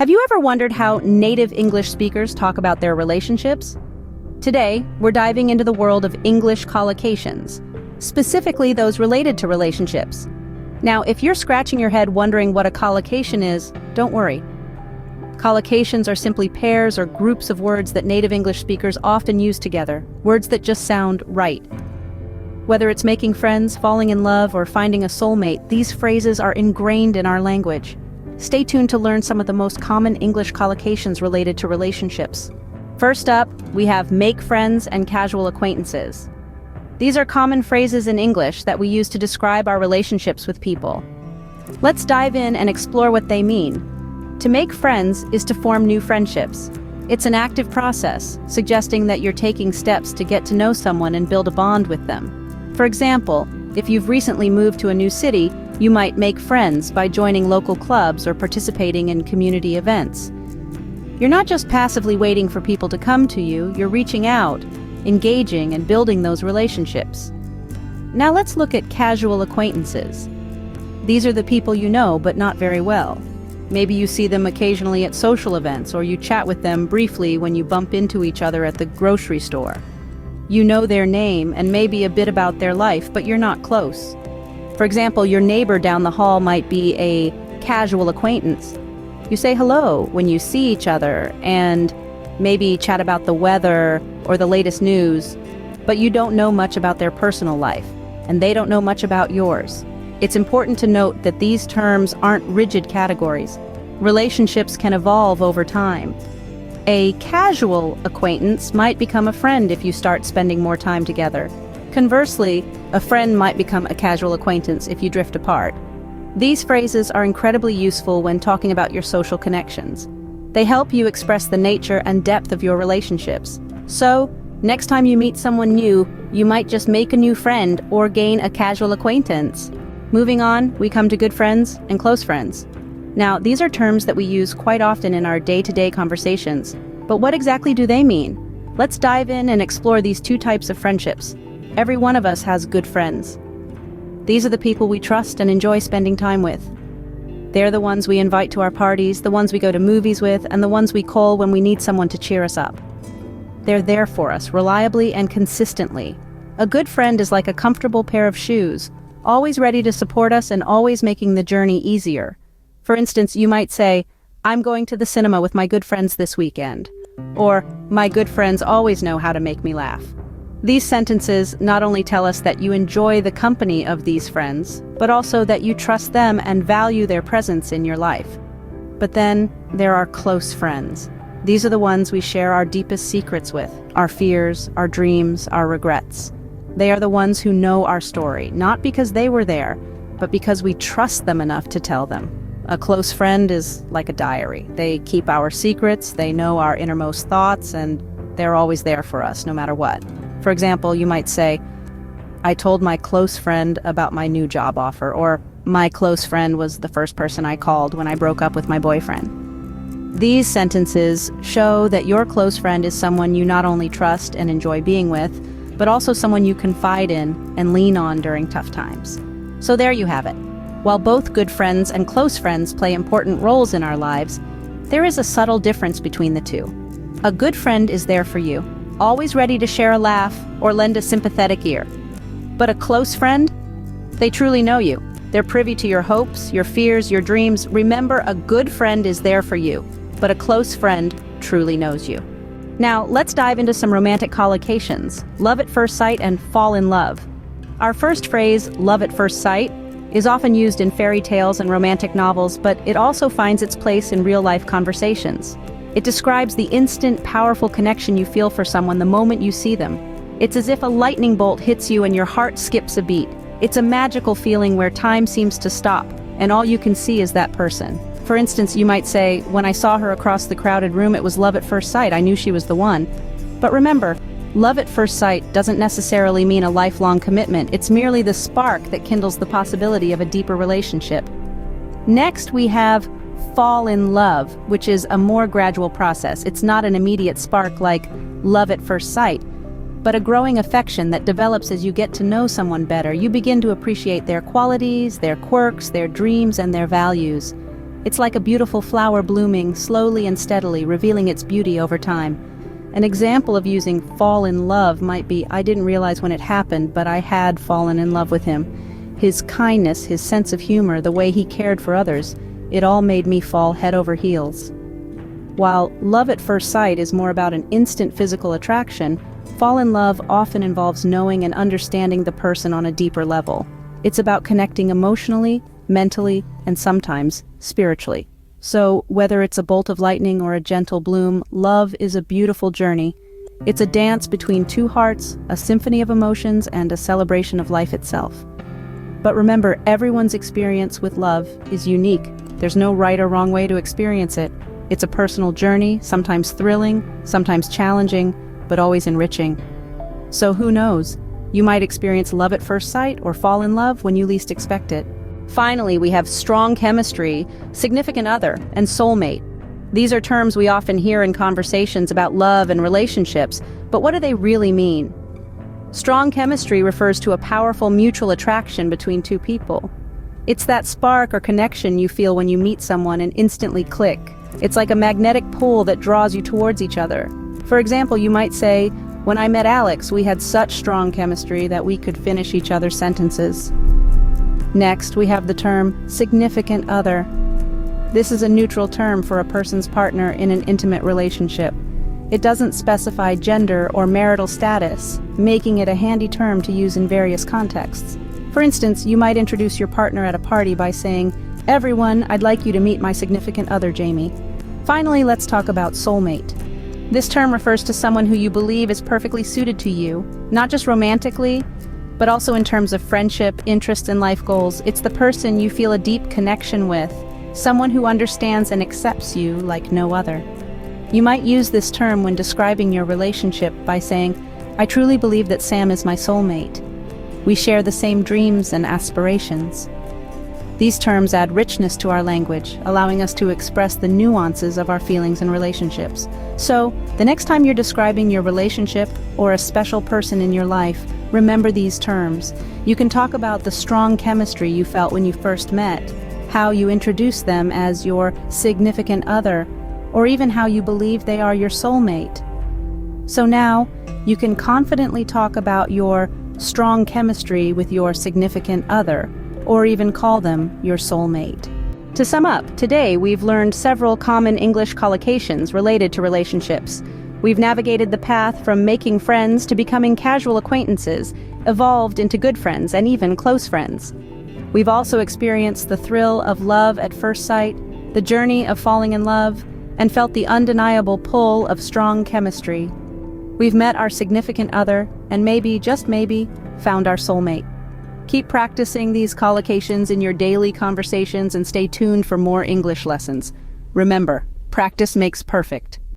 Have you ever wondered how native English speakers talk about their relationships? Today, we're diving into the world of English collocations, specifically those related to relationships. Now, if you're scratching your head wondering what a collocation is, don't worry. Collocations are simply pairs or groups of words that native English speakers often use together, words that just sound right. Whether it's making friends, falling in love, or finding a soulmate, these phrases are ingrained in our language. Stay tuned to learn some of the most common English collocations related to relationships. First up, we have make friends and casual acquaintances. These are common phrases in English that we use to describe our relationships with people. Let's dive in and explore what they mean. To make friends is to form new friendships. It's an active process, suggesting that you're taking steps to get to know someone and build a bond with them. For example, if you've recently moved to a new city, you might make friends by joining local clubs or participating in community events. You're not just passively waiting for people to come to you, you're reaching out, engaging, and building those relationships. Now let's look at casual acquaintances. These are the people you know but not very well. Maybe you see them occasionally at social events, or you chat with them briefly when you bump into each other at the grocery store. You know their name and maybe a bit about their life, but you're not close. For example, your neighbor down the hall might be a casual acquaintance. You say hello when you see each other and maybe chat about the weather or the latest news, but you don't know much about their personal life, and they don't know much about yours. It's important to note that these terms aren't rigid categories. Relationships can evolve over time. A casual acquaintance might become a friend if you start spending more time together. Conversely, a friend might become a casual acquaintance if you drift apart. These phrases are incredibly useful when talking about your social connections. They help you express the nature and depth of your relationships. So, next time you meet someone new, you might just make a new friend or gain a casual acquaintance. Moving on, we come to good friends and close friends. Now, these are terms that we use quite often in our day-to-day conversations. But what exactly do they mean? Let's dive in and explore these two types of friendships. Every one of us has good friends. These are the people we trust and enjoy spending time with. They're the ones we invite to our parties, the ones we go to movies with, and the ones we call when we need someone to cheer us up. They're there for us, reliably and consistently. A good friend is like a comfortable pair of shoes, always ready to support us and always making the journey easier. For instance, you might say, "I'm going to the cinema with my good friends this weekend," or "My good friends always know how to make me laugh." These sentences not only tell us that you enjoy the company of these friends, but also that you trust them and value their presence in your life. But then there are close friends. These are the ones we share our deepest secrets with, our fears, our dreams, our regrets. They are the ones who know our story, not because they were there, but because we trust them enough to tell them. A close friend is like a diary. They keep our secrets, they know our innermost thoughts, and they're always there for us, no matter what. For example, you might say, "I told my close friend about my new job offer," or "My close friend was the first person I called when I broke up with my boyfriend." These sentences show that your close friend is someone you not only trust and enjoy being with, but also someone you confide in and lean on during tough times. So there you have it. While both good friends and close friends play important roles in our lives, there is a subtle difference between the two. A good friend is there for you, always ready to share a laugh or lend a sympathetic ear. But a close friend? They truly know you. They're privy to your hopes, your fears, your dreams. Remember, a good friend is there for you, but a close friend truly knows you. Now, let's dive into some romantic collocations, love at first sight and fall in love. Our first phrase, love at first sight, is often used in fairy tales and romantic novels, but it also finds its place in real-life conversations. It describes the instant, powerful connection you feel for someone the moment you see them. It's as if a lightning bolt hits you and your heart skips a beat. It's a magical feeling where time seems to stop, and all you can see is that person. For instance, you might say, "When I saw her across the crowded room, it was love at first sight. I knew she was the one." But remember, love at first sight doesn't necessarily mean a lifelong commitment. It's merely the spark that kindles the possibility of a deeper relationship. Next, we have fall in love, which is a more gradual process. It's not an immediate spark like love at first sight, but a growing affection that develops as you get to know someone better. You begin to appreciate their qualities, their quirks, their dreams, and their values. It's like a beautiful flower blooming slowly and steadily, revealing its beauty over time. An example of using fall in love might be, I didn't realize when it happened, but I had fallen in love with him. His kindness, his sense of humor, the way he cared for others, it all made me fall head over heels. While love at first sight is more about an instant physical attraction, fall in love often involves knowing and understanding the person on a deeper level. It's about connecting emotionally, mentally, and sometimes spiritually. So, whether it's a bolt of lightning or a gentle bloom, love is a beautiful journey. It's a dance between two hearts, a symphony of emotions, and a celebration of life itself. But remember, everyone's experience with love is unique. There's no right or wrong way to experience it. It's a personal journey, sometimes thrilling, sometimes challenging, but always enriching. So who knows? You might experience love at first sight or fall in love when you least expect it. Finally, we have strong chemistry, significant other, and soulmate. These are terms we often hear in conversations about love and relationships, but what do they really mean? Strong chemistry refers to a powerful mutual attraction between two people. It's that spark or connection you feel when you meet someone and instantly click. It's like a magnetic pull that draws you towards each other. For example, you might say, "When I met Alex, we had such strong chemistry that we could finish each other's sentences." Next, we have the term significant other. This is a neutral term for a person's partner in an intimate relationship. It doesn't specify gender or marital status, making it a handy term to use in various contexts. For instance, you might introduce your partner at a party by saying, "Everyone, I'd like you to meet my significant other, Jamie." Finally, let's talk about soulmate. This term refers to someone who you believe is perfectly suited to you, not just romantically, but also in terms of friendship, interest, and life goals. It's the person you feel a deep connection with, someone who understands and accepts you like no other. You might use this term when describing your relationship by saying, "I truly believe that Sam is my soulmate. We share the same dreams and aspirations." These terms add richness to our language, allowing us to express the nuances of our feelings and relationships. So, the next time you're describing your relationship or a special person in your life, remember these terms. You can talk about the strong chemistry you felt when you first met, how you introduced them as your significant other, or even how you believe they are your soulmate. So now, you can confidently talk about your strong chemistry with your significant other, or even call them your soulmate. To sum up, today we've learned several common English collocations related to relationships. We've navigated the path from making friends to becoming casual acquaintances, evolved into good friends and even close friends. We've also experienced the thrill of love at first sight, the journey of falling in love, and felt the undeniable pull of strong chemistry. We've met our significant other, and maybe, just maybe, found our soulmate. Keep practicing these collocations in your daily conversations and stay tuned for more English lessons. Remember, practice makes perfect.